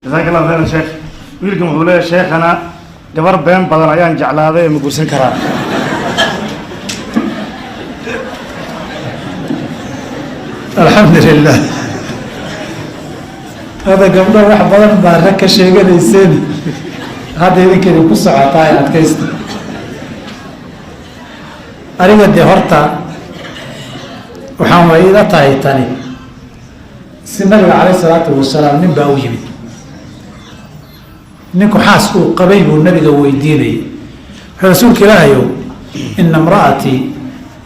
جزاك الله خيرا شيخ ويلكم هؤلاء الشيخ أنا gabar been badan ayaan jeclaaday ma guursan karaa alxamdulilah hada gabdho wax badan baa rag ka sheeganayseen hadda idinkeedi ku socotaa ee adkaysta aniga dee horta waxaan way ila tahay tani si nabiga calayh salaatu wasalaam nin baa u yimid ninku xaas uu qabay buu nabiga weydiinayay wuxuu rasuulka ilaahayow ina imra'atii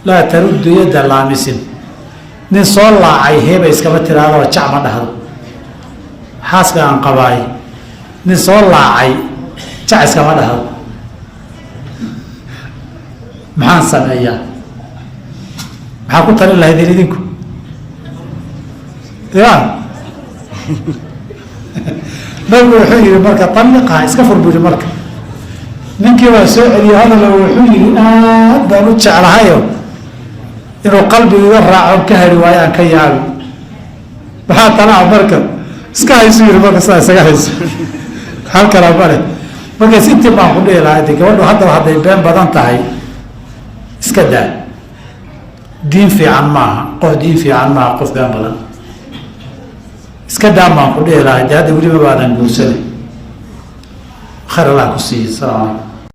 laa taruddu yadda laamisin nin soo laacay heeba iskama tiraadoo jac ma dhahdo xaaska aan qabaay nin soo laacay jac iskama dhahdo maxaan sameeyaa maxaa ku talin lahaydeen idinku ya nabigu wuxuu yihi marka aliqha iska fur buu yihi marka ninkii baa soo celiyey hadalo wuxuu yihi aad baan u jeclahayo inuu qalbigiga raaco ka hari waayo aan ka yaabi maxaa talaa marka iska haysu yihi marka sidaa isaga hayso halkala male markaas intii baan ku dhihi lahaa de gabadhu haddaba hadday been badan tahay iska daa diin fiican maaha qof diin fiican maaha qof been badan iska daa baan ku dhihi lahaa de hadda weliba baadan guursanay khayr allah ku siiye salaam alaikum